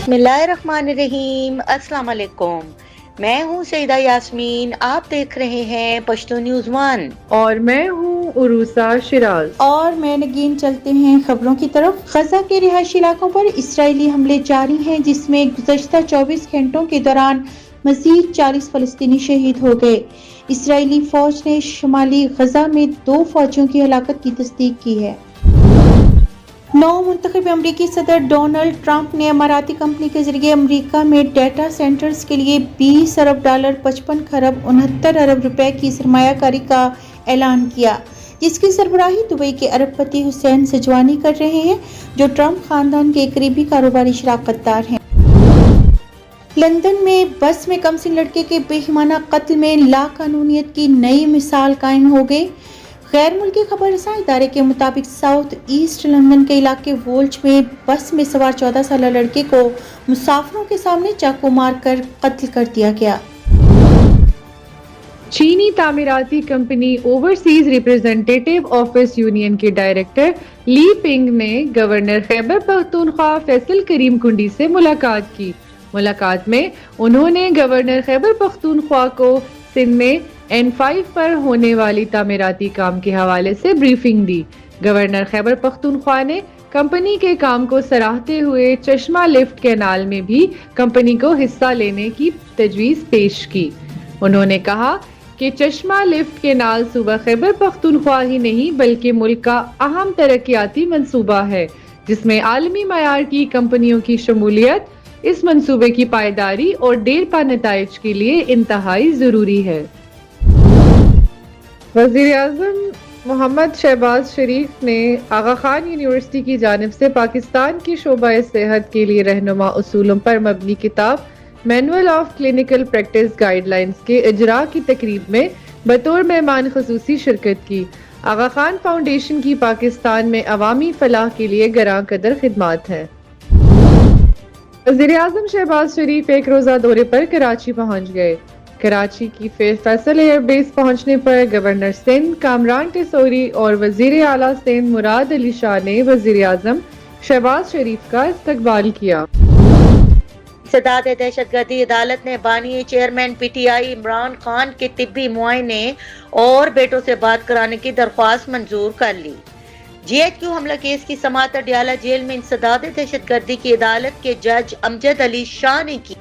बिस्मिल्लाहिर्रहमानिर्रहीम। अस्सलाम वालेकुम। मैं हूँ सईदा यास्मीन। आप देख रहे हैं पश्तो न्यूज़ वन और मैं हूँ उरूसा शिराज। और मैं नगीन। चलते हैं खबरों की तरफ। गजा के रिहायशी इलाकों पर इसराइली हमले जारी हैं, जिसमें गुज़श्ता 24 घंटों के दौरान मज़ीद 40 फ़लस्तीनी शहीद हो गए। इसराइली फ़ौज ने शुमाली गजा में 2 फ़ौजियों की हलाकत की तस्दीक की है। नौ मुंतखब अमरीकी सदर डोनाल्ड ट्रंप ने अमाराती कंपनी के जरिए अमरीका में डेटा सेंटर्स के लिए $20 अरब 55 खरब 69 अरब रुपए की सरमायाकारी का ऐलान किया, जिसकी सरबराही दुबई के अरबपति हुसैन सजवानी कर रहे हैं, जो ट्रंप खानदान के करीबी कारोबारी शराकतदार हैं। लंदन में बस में कमसिन लड़के के बेईमाना कत्ल में लाकानूनियत की नई मिसाल कायम हो गई। गैर मुल्की खबरसां इदारे के मुताबिक साउथ ईस्ट लंदन के इलाके वोल्च में बस में सवार 14 साल लड़के को मुसाफिरों के सामने चाकू मारकर कत्ल कर दिया गया। चीनी तामीराती company overseas representative office union के डायरेक्टर ली पिंग ने गवर्नर खैबर पख्तूनख्वा फैसल करीम कुंडी से मुलाकात की। मुलाकात में उन्होंने गवर्नर खैबर पख्तूनख्वा को सिंध में N5 पर होने वाली तामीराती काम के हवाले से ब्रीफिंग दी। गवर्नर खैबर पख्तूनख्वा ने कंपनी के काम को सराहते हुए चश्मा लिफ्ट कैनाल में भी कंपनी को हिस्सा लेने की तजवीज़ पेश की। उन्होंने कहा कि चश्मा लिफ्ट कैनाल सूबा खैबर पख्तूनख्वा ही नहीं बल्कि मुल्क का अहम तरक्याती मंसूबा है, जिसमें आलमी मयार की कंपनियों की शमूलियत इस मंसूबे की पायदारी और देरपा नताइज के लिए इंतहाई ज़रूरी है। वज़ीर-ए-आज़म मोहम्मद शहबाज शरीफ ने आगा खान यूनिवर्सिटी की जानिब से पाकिस्तान की शोबा सेहत के लिए रहनुमा उसूलों पर मबनी किताब manual of clinical practice guidelines के इजरा की तकरीब में बतौर मेहमान खसूसी शिरकत की। आगा खान फाउंडेशन की पाकिस्तान में अवामी फलाह के लिए गरां कदर खिदमात हैं। वज़ीर-ए-आज़म शहबाज शरीफ एक रोज़ा दौरे पर कराची पहुंच गए। कराची की फैसल एयरबेस पहुंचने पर गवर्नर सिंध कामरान टेसोरी और वजीर आला सिंध मुराद अली शाह ने वज़ीर-ए-आज़म शहबाज शरीफ का इस्तकबाल किया। सदात दहशतगर्दी अदालत ने बानी चेयरमैन PTI इमरान खान के तिब्बी मुआयने और बेटों से बात कराने की दरख्वास्त मंजूर कर ली। GHQ हमला केस की समाअत अडयाला जेल में इंसदाद दहशतगर्दी की अदालत के जज अमजद अली शाह ने की।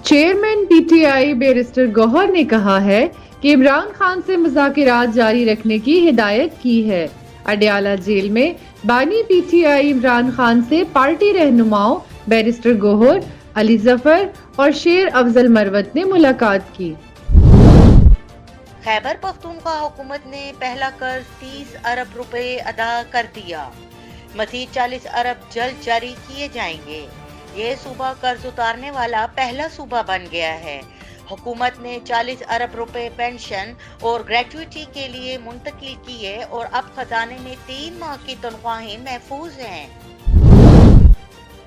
चेयरमैन PTI बैरिस्टर गौहर ने कहा है कि इमरान खान से मुज़ाकिरात जारी रखने की हिदायत की है। अडयाला जेल में बानी PTI इमरान खान से पार्टी रहनुमाओं बैरिस्टर गौहर, अली जफर और शेर अफजल मरवत ने मुलाकात की। खैबर पख्तूनख्वा हुकूमत ने पहला कर्ज 30 अरब रुपए अदा कर दिया। मज़ीद 40 अरब जल्द जारी किए जाएंगे। ये सूबा कर्ज उतारने वाला पहला सूबा बन गया है। हुकूमत ने 40 अरब रुपए पेंशन और ग्रेजुइटी के लिए मुंतकिल किए और अब खजाने में 3 माह की तनख्वाहें महफूज हैं।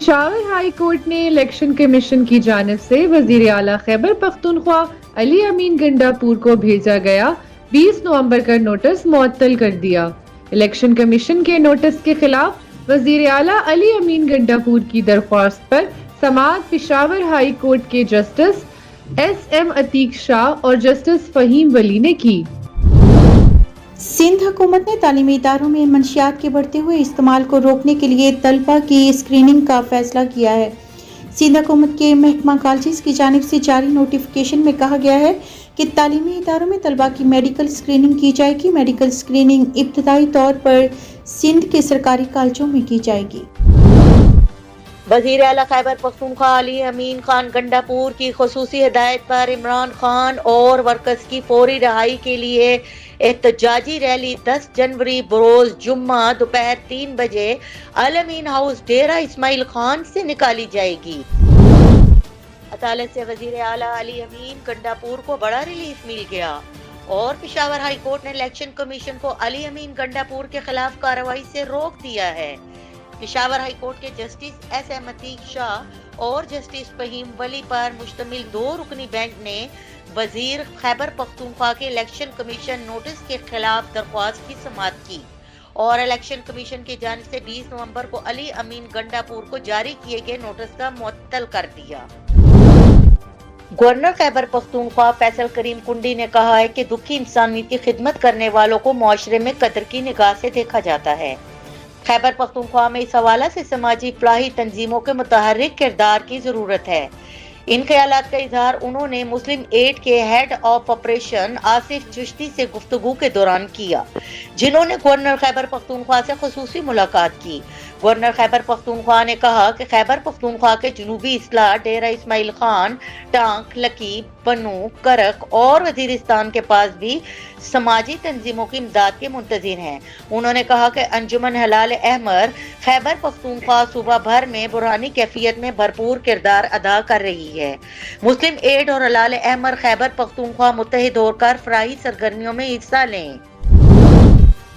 पेशावर हाई कोर्ट ने इलेक्शन कमीशन की जानिब से वजीर आला खैबर पख्तूनख्वा अली अमीन गंडापुर को भेजा गया 20 नवंबर का नोटिस मुअत्तल कर दिया। इलेक्शन कमीशन के नोटिस के खिलाफ वजीर आला अली अमीन गंडापुर की दरख्वास्त पर समाअत पेशावर हाई कोर्ट के जस्टिस SM अतीक शाह और जस्टिस फहीम वली ने की। सिंध हुकूमत ने तालीमी इदारों में मंशियात के बढ़ते हुए इस्तेमाल को रोकने के लिए तलबा की स्क्रीनिंग का फैसला किया है। सिंध हुकूमत के महकमा कॉलेजेस की जानिब से जारी नोटिफिकेशन में कहा गया है कि तालीमी इदारों में तलबा की मेडिकल स्क्रीनिंग की जाएगी। मेडिकल स्क्रीनिंग इब्तदाई तौर पर सिंध के सरकारी कॉलेजों में की जाएगी। वज़ीर आला खैबर पख्तूनख्वा अली अमीन खान गंडापुर की खुसूसी हिदायत पर इमरान खान और वर्कर्स की फौरी रिहाई के लिए एहतजाजी रैली 10 जनवरी बरोज जुम्मा दोपहर 3 बजे अल अमीन हाउस डेरा इस्माइल खान से निकाली जाएगी। अदालत से वज़ीर आला अली अमीन गंडापुर को बड़ा रिलीफ मिल गया और पेशावर हाई कोर्ट ने इलेक्शन कमीशन को अली अमीन गंडापुर के खिलाफ कार्रवाई से रोक दिया है। पेशावर हाई कोर्ट के जस्टिस SM अतीक शाह और जस्टिस फहीम वली पर मुश्तमिल 2 रुकनी बेंच ने वजीर खैबर पख्तूनख्वा के इलेक्शन कमीशन नोटिस के खिलाफ दरख्वास्त की समाअत की اور الیکشن کمیشن کی جانب سے 20 نومبر کو علی امین گنڈاپور کو جاری کیے گئے نوٹس کا معطل کر دیا۔ گورنر خیبر پختونخوا فیصل کریم کنڈی نے کہا ہے کہ دکھی انسانیت کی خدمت کرنے والوں کو معاشرے میں قدر کی نگاہ سے دیکھا جاتا ہے۔ خیبر پختونخوا میں اس حوالے سے سماجی فلاحی تنظیموں کے متحرک کردار کی ضرورت ہے۔ ان خیالات کا اظہار انہوں نے مسلم ایڈ کے head of operation Asif Chishti سے گفتگو کے دوران کیا، جنہوں نے گورنر خیبر پختونخوا سے خصوصی ملاقات کی۔ گورنر خیبر پختونخوا نے کہا کہ خیبر پختونخوا کے جنوبی اضلاع ڈیرہ اسماعیل خان، ٹانک، لکیب، بنو، کرک اور وزیرستان کے پاس بھی سماجی تنظیموں کی امداد کے منتظر ہیں۔ انہوں نے کہا کہ انجمن ہلال احمر خیبر پختونخوا صوبہ بھر میں بحرانی کیفیت میں بھرپور کردار ادا کر رہی ہے۔ مسلم ایڈ اور ہلال احمر خیبر پختونخوا متحد ہو کر فلاحی سرگرمیوں میں حصہ لیں۔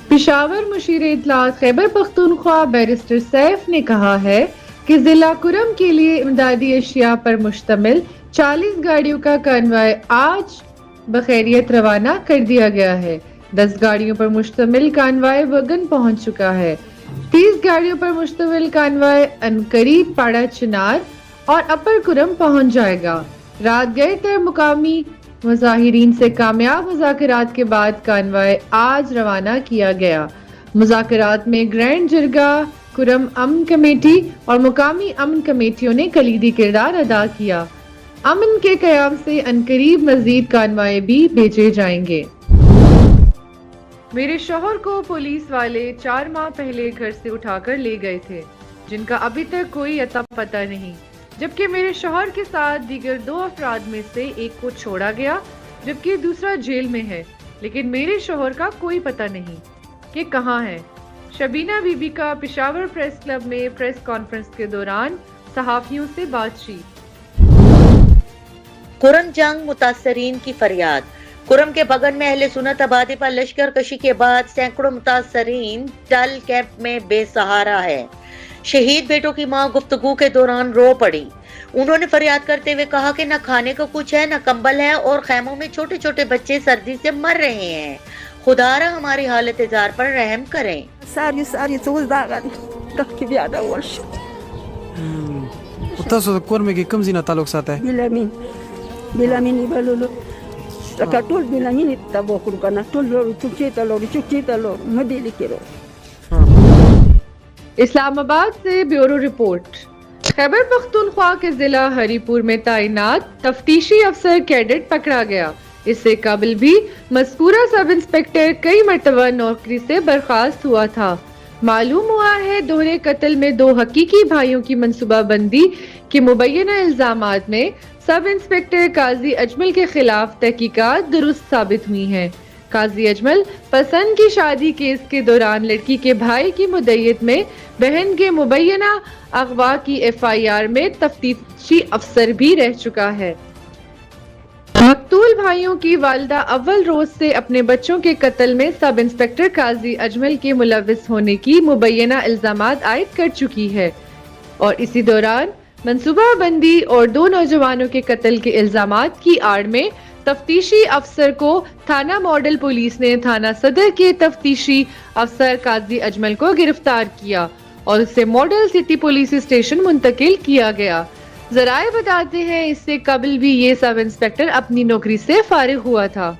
پشاور مشیر اطلاعات خیبر پختونخوا بیرسٹر سیف نے کہا ہے کہ ضلع کرم کے لیے امدادی اشیاء پر مشتمل 40 گاڑیوں کا کانوائے آج بخیریت روانہ کر دیا گیا ہے۔ 10 گاڑیوں پر مشتمل کانوائے وگن پہنچ چکا ہے۔ 30 گاڑیوں پر مشتمل کانوائے عنقریب پاڑا چنار اور اپر کرم پہنچ جائے گا۔ رات گئے تر مقامی مظاہرین سے کامیاب مذاکرات کے بعد کانوائے آج روانہ کیا گیا۔ مذاکرات میں گرینڈ جرگہ، کرم امن کمیٹی اور مقامی امن کمیٹیوں نے کلیدی کردار ادا کیا۔ امن کے قیام سے عنقریب مزید کانوائے بھی بھیجے جائیں گے۔ میرے شوہر کو پولیس والے 4 ماہ پہلے گھر سے اٹھا کر لے گئے تھے، جن کا ابھی تک کوئی اتا پتہ نہیں، جبکہ میرے شوہر کے ساتھ دیگر 2 افراد میں سے ایک کو چھوڑا گیا جبکہ دوسرا جیل میں ہے، لیکن میرے شوہر کا کوئی پتہ نہیں کہ کہاں ہے۔ شبینہ بی بی کا پشاور پریس کلب میں پریس کانفرنس کے دوران صحافیوں سے بات چیت۔ کرم جنگ متاثرین کی فریاد۔ کرم کے بغن میں اہل سنت آبادی پر لشکر کشی کے بعد سینکڑوں متاثرین ٹل کیمپ میں بے سہارا ہے۔ شہید بیٹوں کی ماں گفتگو کے دوران رو پڑی۔ انہوں نے فریاد کرتے ہوئے کہا کہ نہ کھانے کو کچھ ہے، نہ کمبل ہے اور خیموں میں چھوٹے چھوٹے بچے سردی سے مر رہے ہیں۔ خدا را ہماری حالت زار پر رحم کریں۔ ساری څه داغان تکي بیا دا ورشه تاسو د کور مې کوم ځای تعلق ساتي؟ بلامین بلولو لکه ټول بلامین ته وکړو کنه ټول چوکچې ته لور مدې لیکلو۔ اسلام آباد سے بیورو رپورٹ۔ خیبر پختونخوا کے ضلع ہری پور میں تعینات تفتیشی افسر کیڈٹ پکڑا گیا۔ اس سے قبل بھی مذکورہ سب انسپکٹر کئی مرتبہ نوکری سے برخاست ہوا تھا۔ معلوم ہوا ہے دوہرے قتل میں 2 حقیقی بھائیوں کی منصوبہ بندی کے مبینہ الزامات میں سب انسپکٹر قاضی اجمل کے خلاف تحقیقات درست ثابت ہوئی ہیں۔ قاضی اجمل پسند کی شادی کیس کے دوران لڑکی کے بھائی کی مدعیت میں بہن کے مبینہ اغوا کی FIR میں تفتیشی افسر بھی رہ چکا ہے۔ مقتول بھائیوں کی والدہ اول روز سے اپنے بچوں کے قتل میں سب انسپکٹر قاضی اجمل کے ملوث ہونے کی مبینہ الزامات عائد کر چکی ہے اور اسی دوران منصوبہ بندی اور 2 نوجوانوں کے قتل کے الزامات کی آڑ میں تفتیشی افسر کو تھانہ ماڈل پولیس نے تھانہ صدر کے تفتیشی افسر قاضی اجمل کو گرفتار کیا اور اسے ماڈل سٹی پولیس اسٹیشن منتقل کیا گیا۔ ذرائع بتاتے ہیں اس سے قبل بھی یہ سب انسپکٹر اپنی نوکری سے فارغ ہوا تھا۔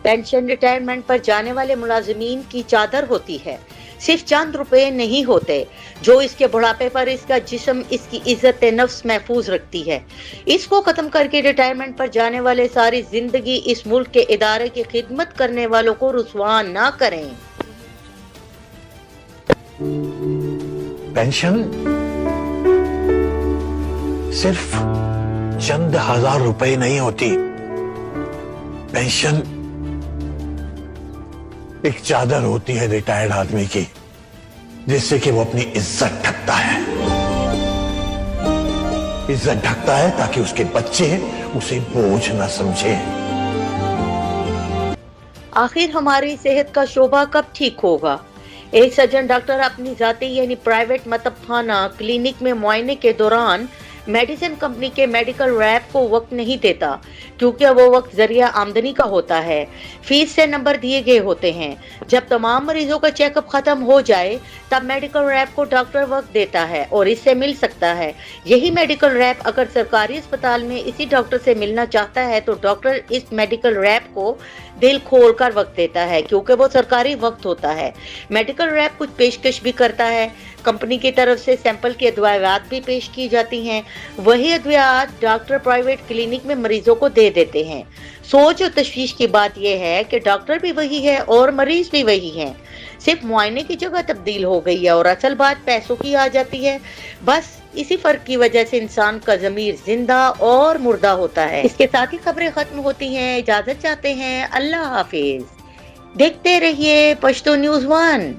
پینشن ریٹائرمنٹ پر جانے والے ملازمین کی چادر ہوتی ہے، صرف چند روپے نہیں ہوتے، جو اس کے بڑھاپے پر اس کا جسم اس کی عزت نفس محفوظ رکھتی ہے۔ اس کو ختم کر کے ریٹائرمنٹ پر جانے والے ساری زندگی اس ملک کے ادارے کی خدمت کرنے والوں کو رسوا نہ کریں۔ پینشن صرف چند ہزار روپے نہیں ہوتی، پینشن ایک چادر ہوتی ہے ریٹائرڈ آدمی کی، جس سے کہ وہ اپنی عزت ڈھکتا ہے۔ عزت ڈھکتا ہے تاکہ اس کے بچے اسے بوجھ نہ سمجھے۔ آخر ہماری صحت کا شعبہ کب ٹھیک ہوگا؟ ایک سرجن ڈاکٹر اپنی ذاتی یعنی پرائیویٹ مطب خانہ کلینک میں معائنے کے دوران मेडिसिन कंपनी के मेडिकल रैप को वक्त नहीं देता क्योंकि वो वक्त जरिया आमदनी का होता है। फीस से नंबर दिए गए होते हैं। जब तमाम मरीजों का चेकअप खत्म हो जाए तब मेडिकल रैप को डॉक्टर वक्त देता है और इससे मिल सकता है। यही मेडिकल रैप अगर सरकारी अस्पताल में इसी डॉक्टर से मिलना चाहता है तो डॉक्टर इस मेडिकल रैप को दिल खोल कर वक्त देता है क्योंकि वो सरकारी वक्त होता है। मेडिकल रैप कुछ पेशकश भी करता है। कंपनी की तरफ से सैंपल की अद्वियात भी पेश की जाती हैं। वही अद्वियात डॉक्टर प्राइवेट क्लिनिक में मरीजों को दे देते हैं। सोच और तशवीश की बात यह है कि डॉक्टर भी वही है और मरीज भी वही है, सिर्फ मुआयने की जगह तब्दील हो गई है और असल बात पैसों की आ जाती है। बस इसी फर्क की वजह से इंसान का ज़मीर जिंदा और मुर्दा होता है। इसके साथ ही खबरें खत्म होती हैं। इजाजत चाहते हैं। अल्लाह हाफिज। देखते रहिए पश्तो न्यूज़ 1।